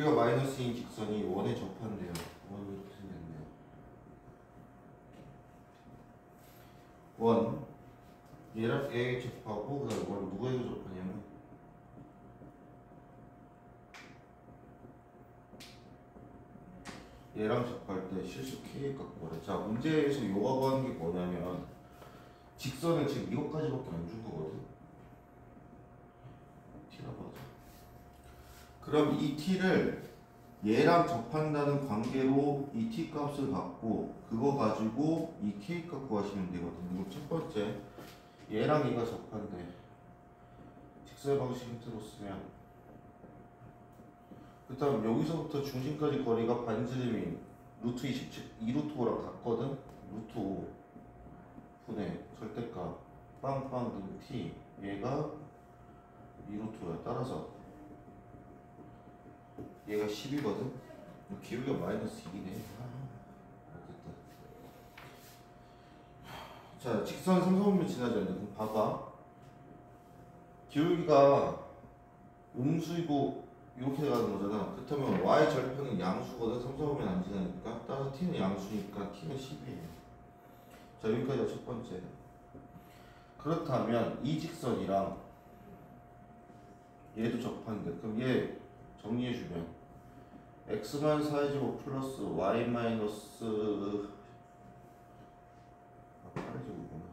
기울기가 마이너스인 직선이 원에 접한대요. 원이 이렇게 생겼네요. 원 얘랑 A에 접하고 그 다음에 원 누구에게 접하냐면 얘랑 접할 때 실수 K에 갖고 그래. 자, 문제에서 요하고 하는 게 뭐냐면 직선은 지금 이것까지밖에 안 준 거거든. T라고 하자. 그럼 이 T를 얘랑 접한다는 관계로 이 T 값을 갖고 그거 가지고 이 K 값 구하시면 되거든. 이거 첫 번째 얘랑 얘가 접한대. 직설 방식 힌트로 쓰면 그 다음 여기서부터 중심까지 거리가 반지름인 루트 27, 2루트 5랑 같거든. 루트 5 분의 절대값 빵빵 등 T 얘가 2루트 5야. 따라서 얘가 10이거든. 기울기가 마이너스 2네. 어쨌든 자, 직선 삼성분면 지나지 않는다. 그럼 봐봐. 기울기가 음수이고 이렇게 가는 거잖아. 그렇다면 y 절편은 양수거든. 삼성분면 안 지나니까. 따라서 t는 양수니까 t는 10이에요. 자, 여기까지가 첫 번째. 그렇다면 이 직선이랑 얘도 접한대. 그럼 얘 정리해주면 x만 4의 제곱 플러스 y 마이너스 8의 제곱이구나.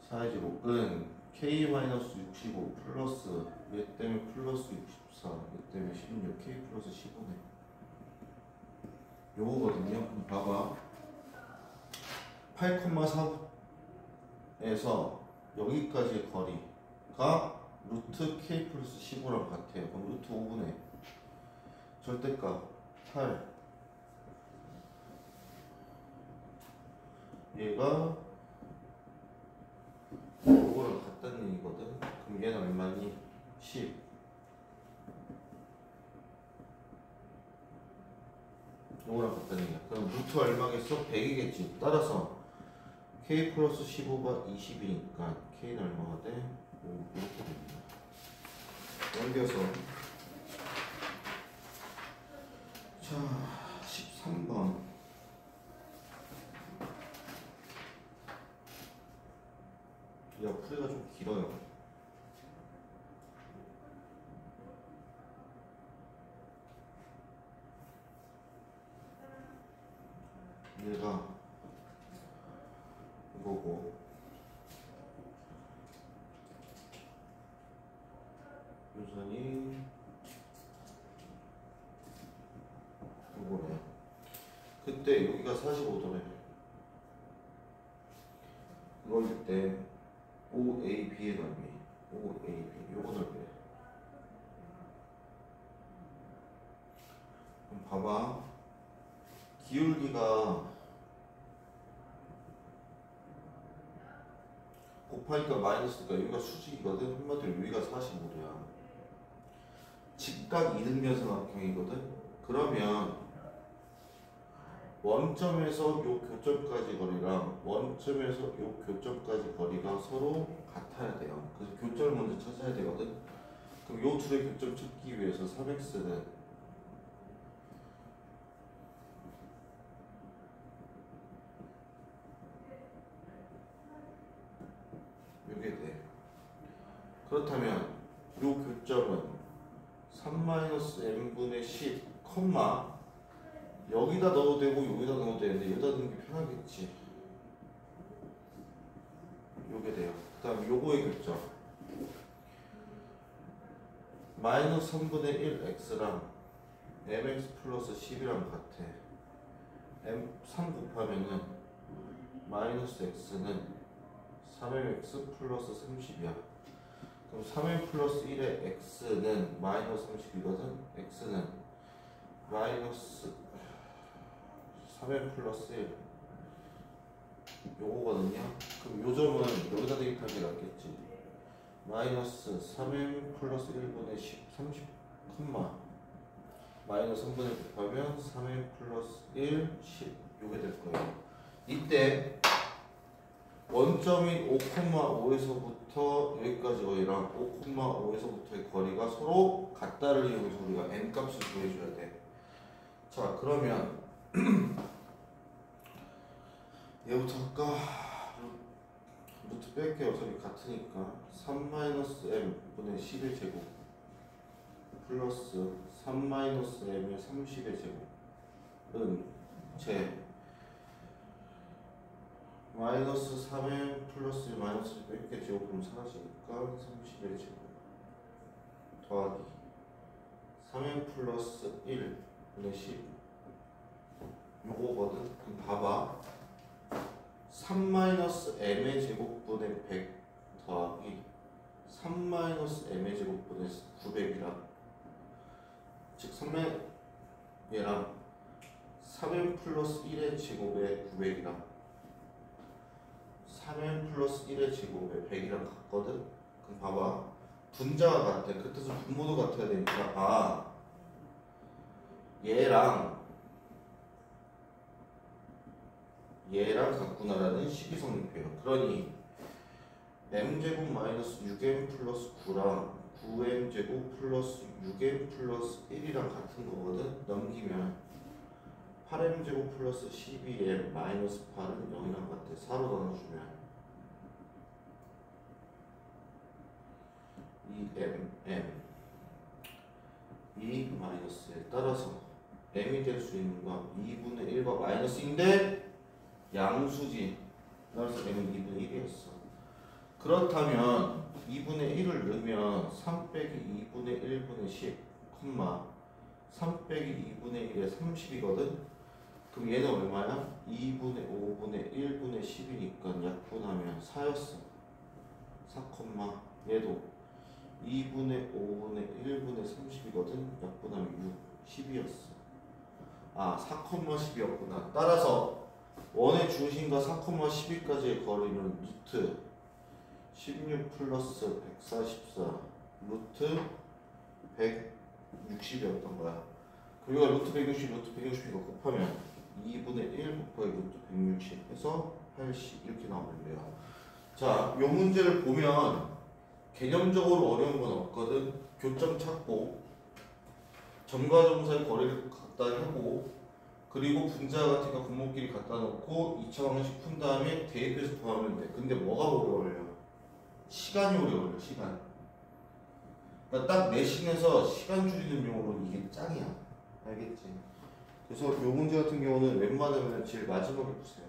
4의 제곱은 k 마이너스 65 플러스 얘 때문에 플러스 64 얘 때문에 16 k 플러스 15네. 요거거든요. 그럼 봐봐. 8,4에서 여기까지의 거리가 루트 k 플러스 15랑 같아요. 그럼 루트 5분의 절대값 8 얘가 요거랑 같다는 얘기거든. 그럼 얘는 얼마니? 10 요거랑 같다는 얘기야. 그럼 루트 얼마겠어? 100이겠지. 따라서 k 플러스 15가 20이니까 k는 얼마가 돼? 이렇게 됩니다. 넘겨서 자 13번 야 풀이가 좀 길어요. 얘가 이거고 유선이 이거네. 그때 여기가 45도네. 이걸 때 OAB의 넓이 OAB 요거 넓이래. 그럼 봐봐. 기울기가 곱하니까 마이너스니까 여기가 수직이거든. 한마디로 여기가 45도야. 직각 이등변 삼각형이거든. 그러면 원점에서 요 교점까지 거리랑 원점에서 요 교점까지 거리가 서로 같아야 돼요. 그래서 교점을 먼저 찾아야 되거든. 그럼 요 둘의 교점 찾기 위해서 3x는 요게 돼. 그렇다면 요 교점은 3-m분의 10, 여기다 넣어도 되고 여기다 넣어도 되는데 여기다 넣는 게 편하겠지. 요게 돼요. 그 다음 요거의 교점 마이너스 3분의 1 x랑 mx 플러스 10이랑 같아. 3 곱하면은 마이너스 x는 3mx 플러스 30이야. 그럼 3m 플러스 1의 x는 마이너스 30이거든. x는 마이너스 3m 플러스 1 요거거든요. 그럼 요 점은 여기다 대입하는 게 낫겠지. 마이너스 3m 플러스 1분의 10 30 마이너스 3분의 곱하면 3m 플러스 1 10 요게 될 거예요. 이때 원점인 5,5에서부터 여기까지 거리랑 5,5에서부터의 거리가 서로 같다를 이용해서 우리가 n 값을 구해줘야 돼. 자, 그러면 얘부터 할까? 루트 뺄게. 어차피 같으니까 3-m분의 10의 제곱 플러스 3-m의 30의 제곱은 제 마이너스 3m 플러스 마이너스 뺄게 제곱하면 사라지니까 30의 제곱 더하기 3m 플러스 1분의 10 요거거든. 그럼 봐봐. 3-m의 제곱분의 100 더하기 3-m의 제곱분의 900이랑 즉 3m 얘랑 3m 플러스 1의 제곱의 900이랑 3m 플러스 1의 제곱의 100이랑 같거든. 그럼 봐봐. 분자가 같아. 그 뜻은 분모도 같아야 되니까 얘랑 같구나라는 식이성립해요. 그러니 m제곱 마이너스 6m 플러스 9랑 9m제곱 플러스 6m 플러스 1이랑 같은 거거든. 넘기면 8m제곱 플러스 12m 마이너스 8은 0이랑 같아. 4로 나눠주면 2mm 2 마이너스에 따라서 m이 될 수 있는 건 2분의 1과 마이너스인데 양수지. 따라서 m은 2분의 1이었어. 그렇다면 2분의 1을 넣으면 3 빼기 2분의 1분의 10, 3 빼기 2분의 1의 30이거든. 그럼 얘는 얼마야? 2분의 5분의 1분의 10이니까 약분하면 4였어. 4, 얘도 2분의 5분의 1분의 30이거든. 약분하면 6, 10이었어. 4, 10이었구나. 따라서 원의 중심과 4, 12까지의 거리는 루트 16 플러스 144 루트 160이었던 거야. 그리고 루트 160, 루트 160이니까 곱하면 2분의 1 곱하기 루트 160 해서 80 이렇게 나오면 돼요. 자, 요 문제를 보면 개념적으로 어려운 건 없거든. 교점 찾고 점과 점사의 거리를 갖다 하고 그리고 분자 같으니까 분모끼리 갖다 놓고 2차 방식 푼 다음에 대입해서 구하면 돼. 근데 뭐가 오래 걸려? 시간이 오래 걸려. 시간. 그러니까 딱 내신에서 시간 줄이는 용어로 이게 짱이야. 알겠지? 그래서 요 문제 같은 경우는 웬만하면 제일 마지막에 푸세요.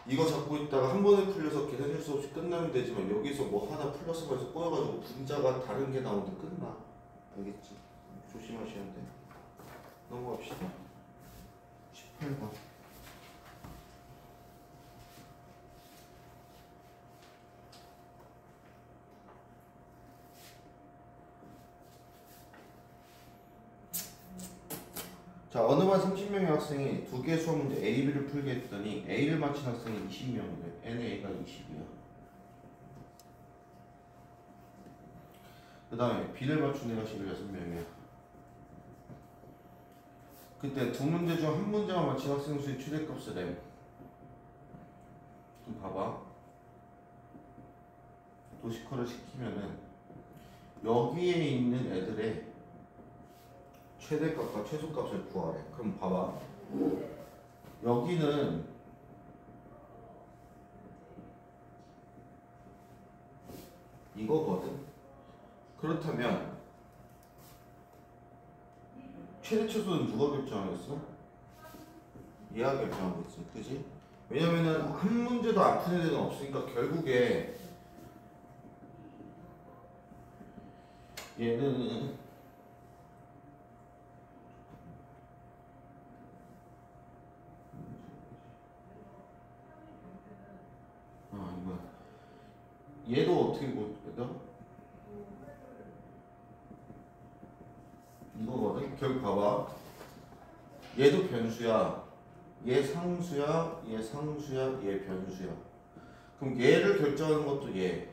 이거 잡고 있다가 한 번에 풀려서 계산 실수 없이 끝나면 되지만 여기서 뭐 하나 플러스 마이너스 꼬여가지고 분자가 다른 게 나오는데 끝나. 알겠지? 조심하셔야 돼. 넘어갑시다. 18번. 자, 어느 반 30명의 학생이 두 개의 수학 문제 A, B를 풀게 했더니 A를 맞힌 학생이 20명이래. NA가 20이야. 그 다음에 B를 맞춘 애가 16명이야. 그때 두 문제 중 한 문제만 맞힌 학생 수의 최대값을 M. 좀 봐봐. 도식화를 시키면은 여기에 있는 애들의 최대값과 최소값을 구하래. 그럼 봐봐. 여기는 이거거든. 그렇다면 최대 최소는 누가 결정하겠어? 얘가 결정하겠지. 그지? 왜냐면은 한 문제도 안 푸는 애는 없으니까 결국에 얘는 이거야. 얘도 어떻게 보여줘? 이거거든. 결국 봐봐. 얘도 변수야. 얘 상수야. 얘 상수야. 얘 변수야. 그럼 얘를 결정하는 것도 얘.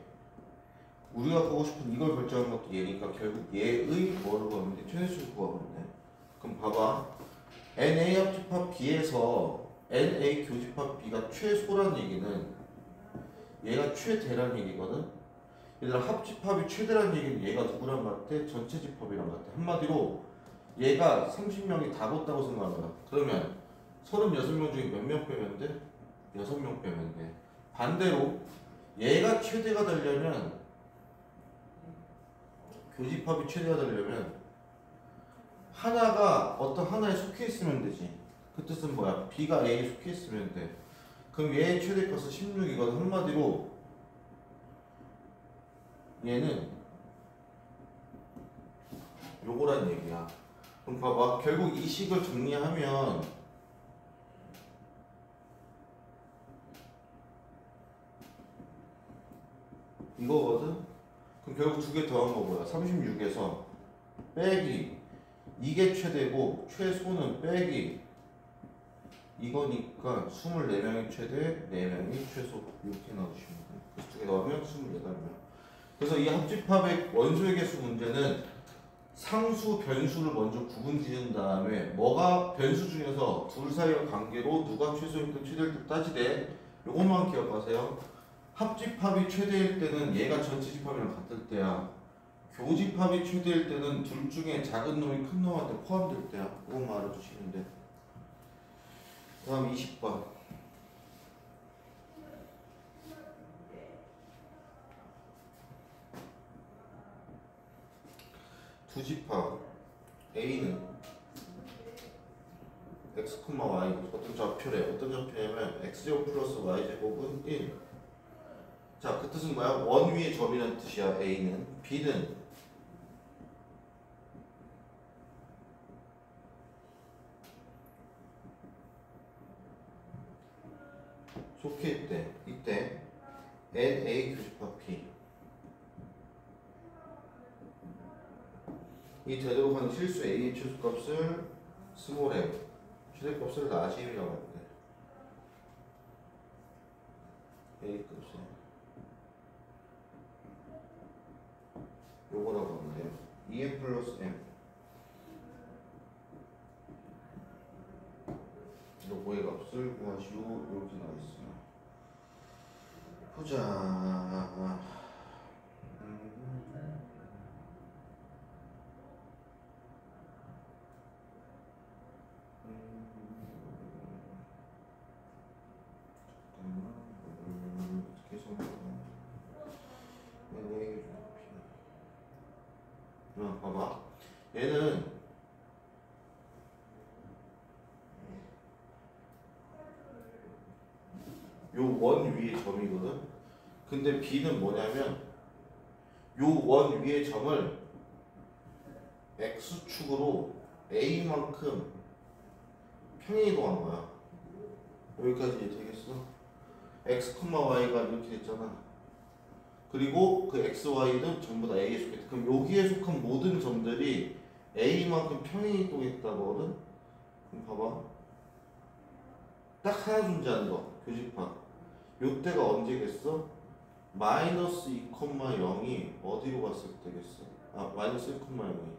우리가 보고 싶은 이걸 결정하는 것도 얘니까 결국 얘의 뭐를 구하면 돼? 최대수를 구하면 돼. 그럼 봐봐. NA 합집합 B에서 NA 교집합 B가 최소란 얘기는 얘가 최대란 얘기거든. 얘들아 합집합이 최대란 얘기는 얘가 누구랑 같아? 전체 집합이랑 같아. 한마디로 얘가 30명이 다 붙다고 생각하면 그러면 36명 중에 몇 명 빼면 돼? 6명 빼면 돼. 반대로 얘가 최대가 되려면 교집합이 최대가 되려면 하나가 어떤 하나에 속해 있으면 되지. 그 뜻은 뭐야? B가 A에 속해 있으면 돼. 그럼 얘의 최대값은 16이거든. 한마디로 얘는 요거란 얘기야. 그럼 봐봐. 결국 이 식을 정리하면 이거거든. 그럼 결국 두 개 더한 거 뭐야? 36에서 빼기 이게 최대고 최소는 빼기 이거니까 24명이 최대, 4명이 최소 이렇게 나오시면 돼. 그래서 두 개 더하면 28명. 그래서 이 합집합의 원소의 개수 문제는 상수, 변수를 먼저 구분 지은 다음에 뭐가 변수 중에서 둘 사이의 관계로 누가 최소일 때 최대일 때 따지되 요것만 기억하세요. 합집합이 최대일 때는 얘가 전체 집합이랑 같을 때야. 교집합이 최대일 때는 둘 중에 작은 놈이 큰 놈한테 포함될 때야. 그것만 알아두시면 돼. 다음 20번. 두 집합 A는 x, y 어떤 좌표래? 어떤 좌표냐면 x제곱 플러스 y제곱은 1. 자, 그 뜻은 뭐야? 원 위의 점이라는 뜻이야. A는. B는 속해 있대. 이때 NA 교집합 B 이 되도록하는 실수 A의 최소값을 스몰 m, 최대값을 라지 m이라고 하는데 A값을 요거라고 하는데요. 2m 플러스 m 요거의 값을 구하시오. 이렇게 나와있어요. 보자. 봐봐. 얘는 요 원 위의 점이거든. 근데 B는 뭐냐면 요 원 위의 점을 X축으로 A만큼 평행이동한 거야. 여기까지 되겠어? X, Y가 이렇게 됐잖아. 그리고 그 X, Y는 전부 다 A에 속했다. 그럼 여기에 속한 모든 점들이 A만큼 평행이동했다거든? 그럼 봐봐. 딱 하나 존재하는 거. 교집합. 요때가 언제겠어? 마이너스 2,0이 어디로 갔을 때겠어? 아, 마이너스 1,0이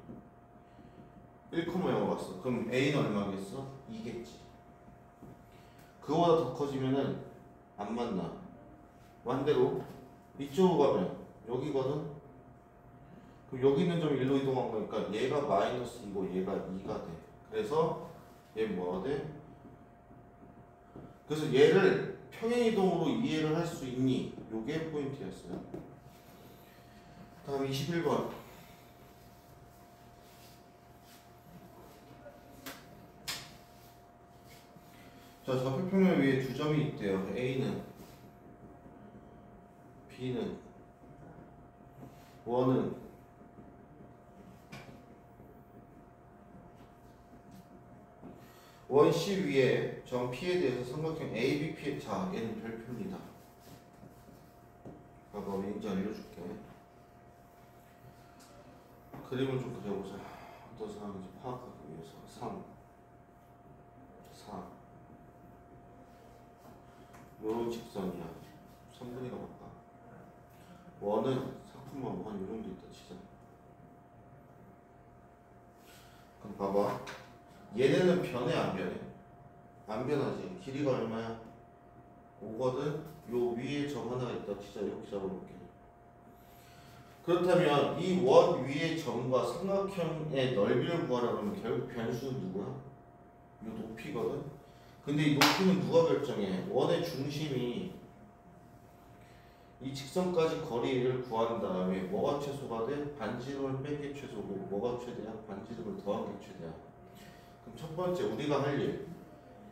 1,0로 갔어. 그럼 A는 얼마겠어? 2겠지. 그거보다 더 커지면은 안 만나. 반대로 이쪽으로 가면 여기거든? 그럼 여기 있는 점이 1로 이동한 거니까 얘가 마이너스 2고 얘가 2가 돼. 그래서 얘 뭐가 돼? 그래서 얘를 평행이동으로 이해를 할 수 있니? 요게 포인트였어요. 다음 21번. 자, 좌표평면 위에 두 점이 있대요. A는 B는 원은 원 C 위에 점 P에 대해서 삼각형 ABP의 자, 얘는 별표입니다. 봐봐, 왠지 알려줄게. 그림을 좀 그려보자. 어떤 상황인지 파악하기 위해서. 3, 4 요런 직선이야. 3분의가 맞다. 원은 4,5 한 요정도 있다 치자. 그럼 봐봐. 얘네는 변해 안 변해? 안 변하지. 길이가 얼마야? 5거든. 요 위에 점 하나가 있다. 진짜 이렇게 잡아볼게. 그렇다면 이 원 위의 점과 삼각형의 넓이를 구하라 그러면 결국 변수는 누구야? 요 높이거든. 근데 이 높이는 누가 결정해? 원의 중심이 이 직선까지 거리를 구한 다음에 뭐가 최소가 돼? 반지름을 뺀 게 최소고 뭐가 최대야? 반지름을 더한 게 최대야. 그럼 첫 번째 우리가 할 일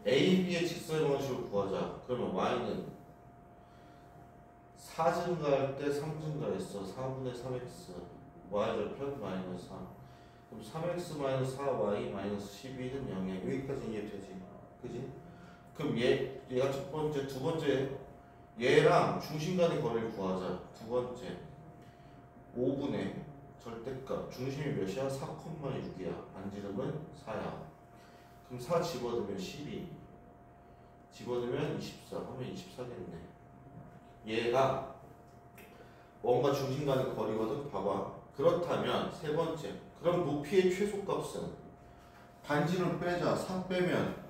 A, B의 직선의 방식을 구하자. 그러면 Y는 4 증가할 때 3 증가했어. 4분의 3x Y절편 마이너스 3. 그럼 3x 마이너스 4y 마이너스 12는 0이야. 여기까지 이해되지? 그지? 그럼 얘가 첫 번째. 두 번째 얘랑 중심 간의 거리를 구하자. 두 번째 5분의 절대값 중심이 몇이야? 4,6이야. 반지름은 4야. 그럼 4 집어넣으면 12 집어넣으면 24 하면 24겠네. 얘가 뭔가 중심 간의 거리거든. 봐봐. 그렇다면 세 번째 그럼 높이의 최소값은 반지름 빼자. 3 빼면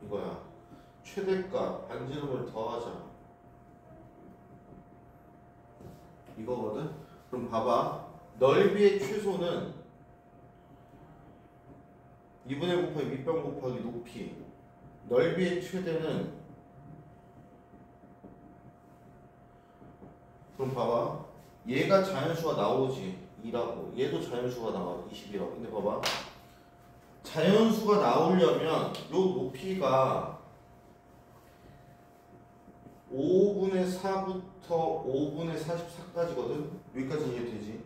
이거야. 최대값 반지름을 더하자. 이거거든. 그럼 봐봐. 넓이의 최소는 2분의 곱하기 밑변 곱하기 높이. 넓이의 최대는 그럼 봐봐. 얘가 자연수가 나오지. 2라고. 얘도 자연수가 나와. 20이라고. 근데 봐봐. 자연수가 나오려면 요 높이가 5분의 4부터 5분의 44까지거든. 여기까지 이해되지?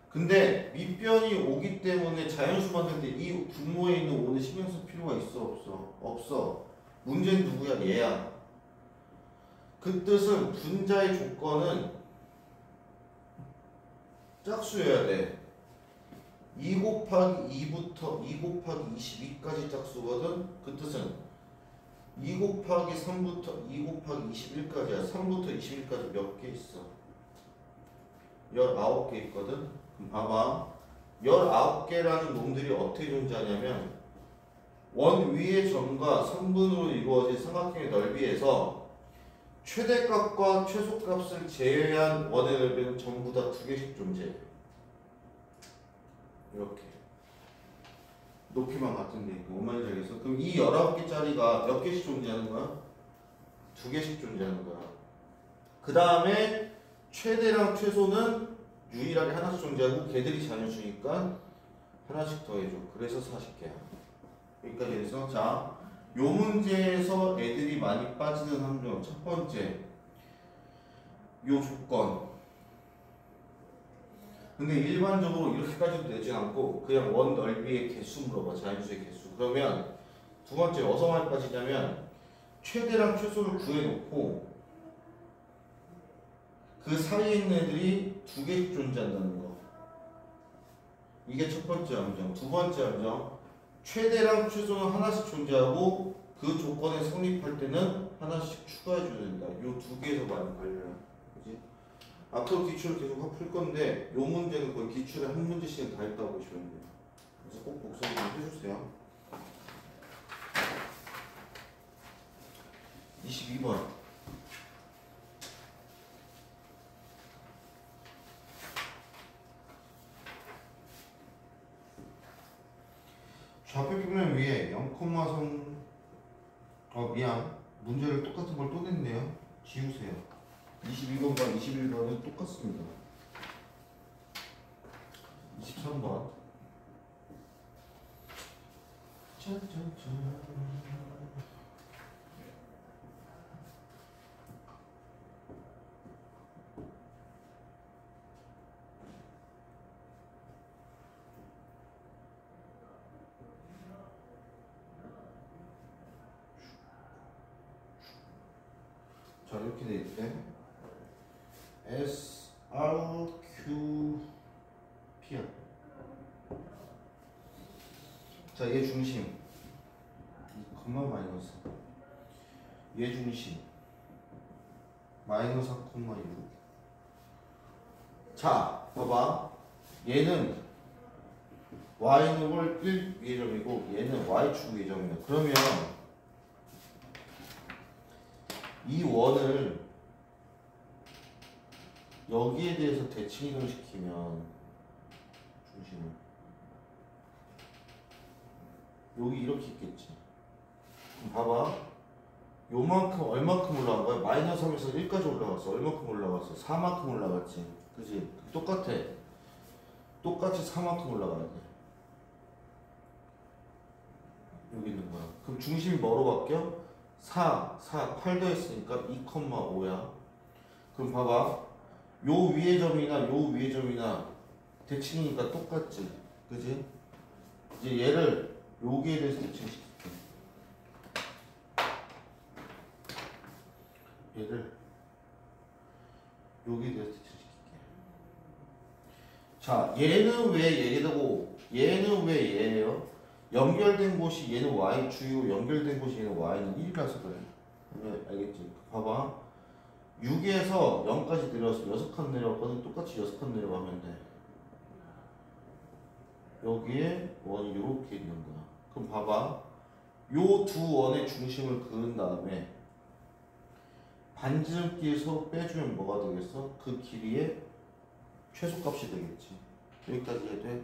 근데 밑변이 오기 때문에 자연수 만들 때 이 분모에 있는 5는 신경 쓸 필요가 있어? 없어? 없어. 문제는 누구야? 얘야. 그 뜻은 분자의 조건은 짝수여야 돼. 2 곱하기 2부터 2 곱하기 22까지 짝수거든. 그 뜻은 2 곱하기 3부터 2 곱하기 21까지야. 3부터 21까지 몇 개 있어? 19개 있거든. 그럼 봐봐. 19개라는 놈들이 어떻게 존재하냐면 원 위의 점과 3분으로 이루어진 삼각형의 넓이에서 최대값과 최소값을 제외한 원의 넓이는 전부 다 2개씩 존재해. 이렇게 높이만 같은데 있고. 뭔 말인지 알겠어? 그럼 이 19개짜리가 몇 개씩 존재하는 거야? 2개씩 존재하는 거야. 그 다음에 최대랑 최소는 유일하게 하나씩 존재하고 걔들이 자연수니까 하나씩 더해줘. 그래서 40개야. 여기까지 해서 자, 요 문제에서 애들이 많이 빠지는 함정. 첫 번째 요 조건. 근데 일반적으로 이렇게까지도 내지 않고 그냥 원 넓이의 개수 물어봐. 자연수의 개수. 그러면 두 번째 어디서 많이 빠지냐면 최대랑 최소를 구해놓고 그 사이에 있는 애들이 2개씩 존재한다는 거. 이게 첫 번째 함정. 두 번째 함정. 최대랑 최소는 하나씩 존재하고 그 조건에 성립할 때는 하나씩 추가해줘야 된다. 요 2개에서 많이 걸려요. 그지? 앞으로 기출을 계속 풀 건데 요 문제는 거의 기출에 한 문제씩은 다 있다고 보시면 돼요. 그래서 꼭 복습 좀 해주세요. 22번. 좌표 평면 위에 0,3 미안. 문제를 똑같은 걸 또 냈네요. 지우세요. 22번과 21번은 똑같습니다. 23번. 짠짠짠. 자, 이렇게 돼 있대. S, R, Q, P야. 자, 얘 중심. 2, 마이너스. 얘 중심. 마이너스 4,6. 자, 봐봐. 얘는 y는 월 1 위의 점이고 얘는 y축 위의 점이야. 그러면 이 원을 여기에 대해서 대칭 이동시키면 중심을 여기 이렇게 있겠지. 그럼 봐봐. 요만큼 얼만큼 올라간 거야? 마이너스 3에서 1까지 올라갔어. 얼만큼 올라갔어? 4만큼 올라갔지. 그지? 똑같아. 똑같이 4만큼 올라가야 돼. 여기 있는 거야. 그럼 중심이 뭐로 바뀌어? 8 더했으니까 2,5야. 그럼 봐봐. 요 위의 점이나 요 위의 점이나 대칭이니까 똑같지. 그지? 이제 얘를 여기에 대해서 대칭시킬게. 얘를 여기에 대해서 대칭시킬게. 자, 얘는 왜 얘고 얘는 왜 얘예요? 연결된 곳이 얘는 y축이고 연결된 곳이 얘는 y는 1이라서 그래. 알겠지? 봐봐. 6에서 0까지 내려와서 6칸 내려왔거든. 똑같이 6칸 내려가면 돼. 여기에 원이 이렇게 있는 거야. 그럼 봐봐. 요 두 원의 중심을 그은 다음에 반지름끼리 서로 빼주면 뭐가 되겠어? 그 길이의 최소값이 되겠지. 여기까지 해도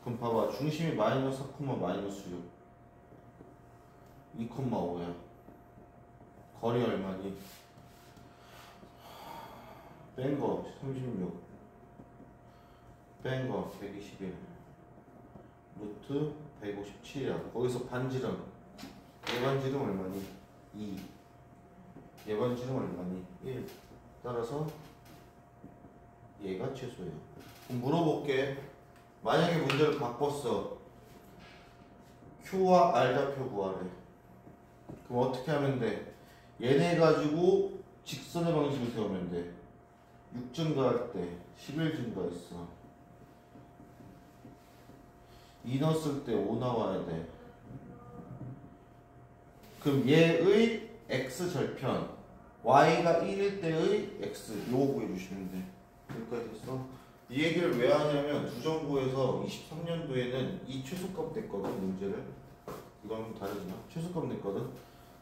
그럼 봐봐. 중심이 마이너스 4, 마이너스 6 2,5야. 거리 얼마니? 뺀 거 36 뺀 거 121 루트 157이야. 거기서 반지름 얘 반지름 얼마니? 2 얘 반지름 얼마니? 1 따라서 얘가 최소예요. 그럼 물어볼게. 만약에 문제를 바꿨어. Q와 R 좌표 구하래. 그럼 어떻게 하면 돼? 얘네 가지고 직선의 방식을 세우면 돼. 6 증가할 때 11 증가했어. 2 넣었을 때 5 나와야 돼. 그럼 얘의 x절편 y가 1일 때의 x 요거 구해주시면 돼. 여기까지 됐어? 이 얘기를 왜 하냐면 두정고에서 23년도에는 이 최소값 냈거든. 문제를 이건 다르지만 최소값 냈거든.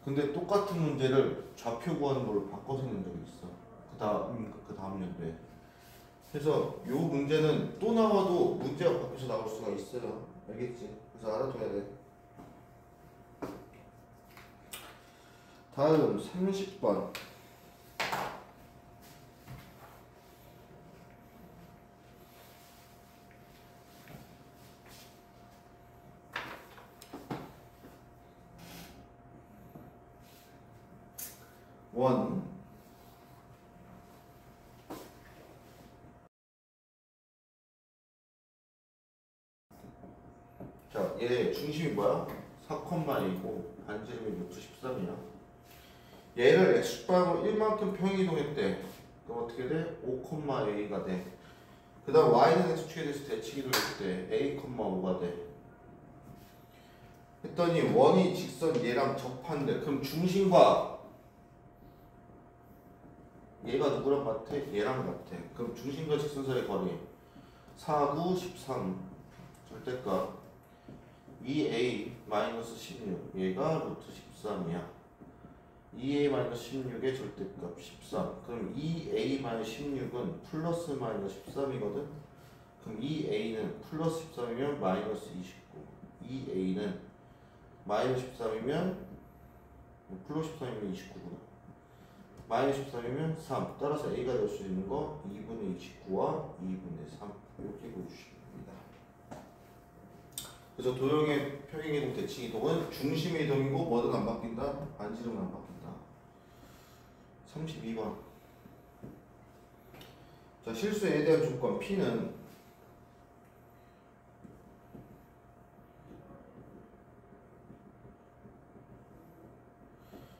근데 똑같은 문제를 좌표 구하는 걸로 바꿔서 낸 적이 있어. 그 다음 연도에. 그래서 요 문제는 또 나와도 문제가 바뀌어서 나올 수가 있어요. 알겠지? 그래서 알아둬야 돼. 다음 30번. 원 자, 얘 중심이 뭐야? 4,2고 반지름이 루트 13이야. 얘를 x축방으로 1만큼 평이동했대. 그럼 어떻게 돼? 5,a가 돼. 그 다음 y는 x축에 대해서 대칭 이동했을 때 a,5가 돼. 했더니 원이 직선 얘랑 접한대. 그럼 중심과 얘가 누구랑 같아? 얘랑 같아. 그럼 중심과 직선 사이의 거리 4, 9, 13 절대값 2a-16 얘가 루트 13이야. 2a-16의 절대값 13. 그럼 2a-16은 플러스 마이너스 13이거든. 그럼 2a는 플러스 13이면 마이너스 29. 2a는 마이너스 13이면 플러스 13이면 29구나. 마이너스 13이면 3. 따라서 a가 될 수 있는 거 2분의 29와 2분의 3 이렇게 보여주시면 됩니다. 그래서 도형의 평행이동 대칭이동은 중심의 이동이고 뭐든 안 바뀐다? 반지름은 안 바뀐다. 32번. 자, 실수에 대한 조건 P는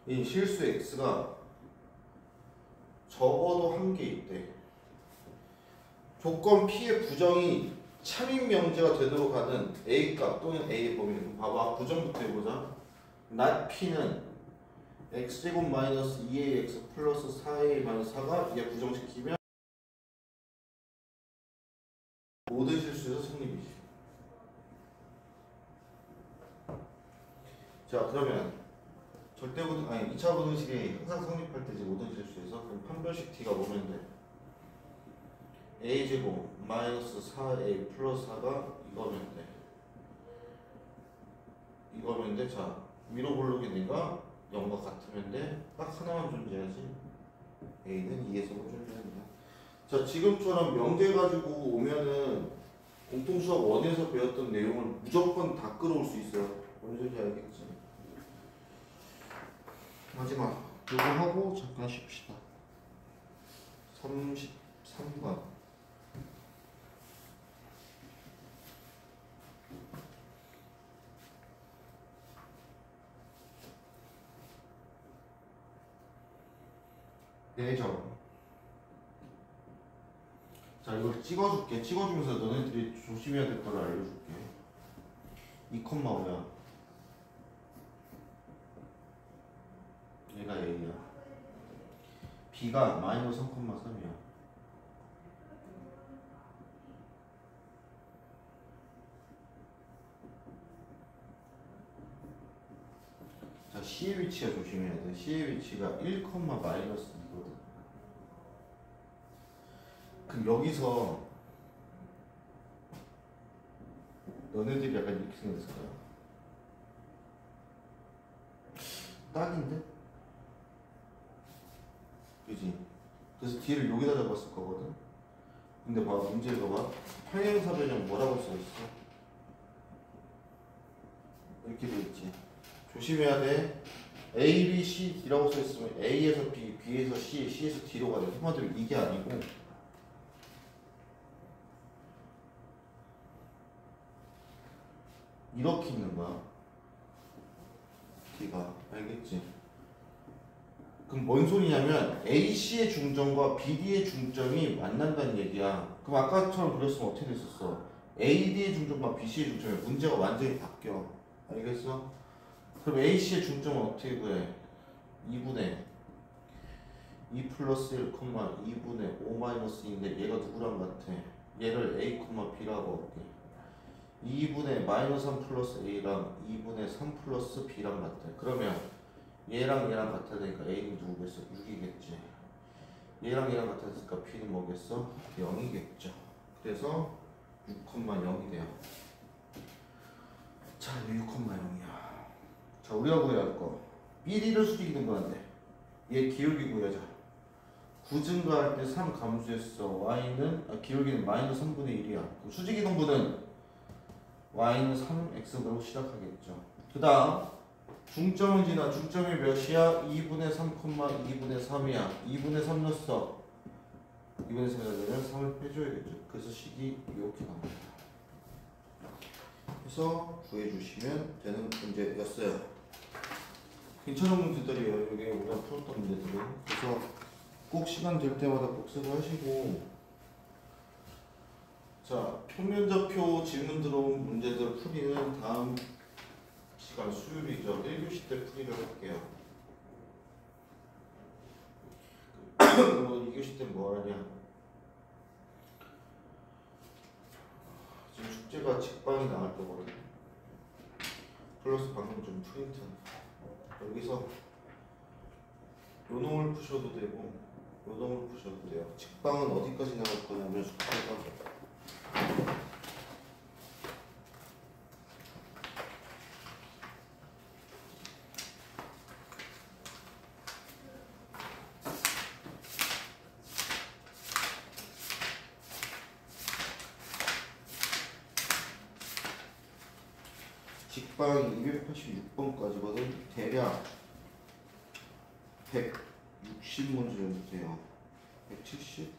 이 실수 X가 적어도 한 개 있대. 조건 P의 부정이 참인 명제가 되도록 하는 A값 또는 A의 범위는 봐봐. 부정부터 해보자. not P는 x제곱 마이너스 2ax 플러스 4a 마이너스 4가 얘 부정시키면 모든 실수에서 성립이지. 자 그러면 절대부등 아니 2차 부등식이 항상 성립할 때지 모든 실수에서 그럼 판별식 t가 뭐면 돼? a제곱 마이너스 4a 플러스 4가 이거면 돼. 이거면 돼. 자 위로 볼록이니까 0과 같으면 돼. 딱 하나만 존재하지. a는 2에서만 존재한다. 자 지금처럼 명제 가지고 오면은 공통수학 1에서 배웠던 내용을 무조건 다 끌어올 수 있어요. 뭔 소리인지 알겠지? 마지막 이거 하고 잠깐 쉽시다. 33번 내점. 자 이걸 찍어줄게. 찍어주면서 너네들이 조심해야 될 거를 알려줄게. 2,5야. 얘가 A야. B가 마이너스 3,3이야. 자 C의 위치가 조심해야 돼. C의 위치가 1, 마이너스 2거든. 그럼 여기서 너네들이 약간 이렇게 생겼을 거야. 딱인데? 그지? 그래서 뒤를 여기다 잡았을 거거든? 근데 봐, 문제 읽어봐. 평행사 변형 뭐라고 써있어? 이렇게 돼있지. 조심해야 돼. A, B, C, D라고 써있으면 A에서 B, B에서 C, C에서 D로 가야 돼. 한마디로 이게 아니고 이렇게 있는 거야. D가. 알겠지? 그럼 뭔 소리냐면 AC의 중점과 BD의 중점이 만난다는 얘기야. 그럼 아까처럼 그렸으면 어떻게 됐었어? AD의 중점과 BC의 중점이 문제가 완전히 바뀌어. 알겠어? 그럼 AC의 중점은 어떻게 구해? 2분의 2 플러스 1, 2분의 5 마이너스 2인데 얘가 누구랑 같아? 얘를 A, B라고 할게. 2분의 마이너스 3 플러스 A랑 2분의 3 플러스 B랑 같아. 그러면 얘랑 얘랑 같아야 되니까 A는 누구겠어? 6이겠지. 얘랑 얘랑 같았으니까 B는 뭐겠어? 0이겠죠. 그래서 6,0이 돼요. 자, 6,0이야. 자, 우리가 구해야 할 거. BD를 수직이는 거는데 얘 기울기 구하자. 9 증가할 때 3 감수했어. Y는 기울기는 마이너스 3분의 1이야. 그럼 수직이동분은 Y는 3X로 시작하겠죠. 그 다음 중점을 지나. 중점이 몇이야? 2분의 3, 2분의 3이야. 2분의 3 넣었어. 2분의 3이 되면 3을 빼줘야겠죠. 그래서 식이 이렇게 나옵니다. 그래서 구해주시면 되는 문제였어요. 괜찮은 문제들이에요. 여기 우리가 풀었던 문제들은. 그래서 꼭 시간 될 때마다 복습을 하시고. 자, 평면좌표 질문 들어온 문제들 풀이는 다음 시간 수요일이죠. 1교시 때 풀이를 할게요. 그러면 2교시 때 뭐 하냐? 지금 숙제가 직방이 나갈 거거든요. 플러스 방금 좀 프린트. 여기서 요 놈을 푸셔도 되고 요 놈을 푸셔도 돼요. 직방은 어디까지 나갈 거냐면 숙제가 직방이 286번까지거든. 대략 160문제 정도 돼요. 170?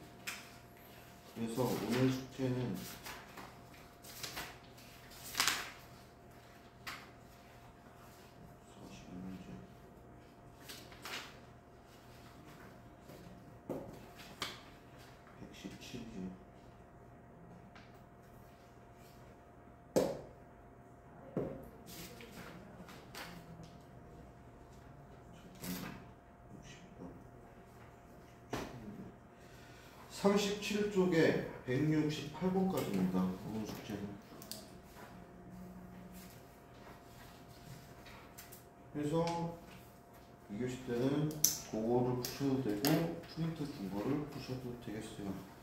그래서 오늘 숙제는 어, 37쪽에 168번까지입니다. 오늘 숙제는. 해서 2교시 때는 그거를 푸셔도 되고 프린트 준 거를 푸셔도 되겠어요.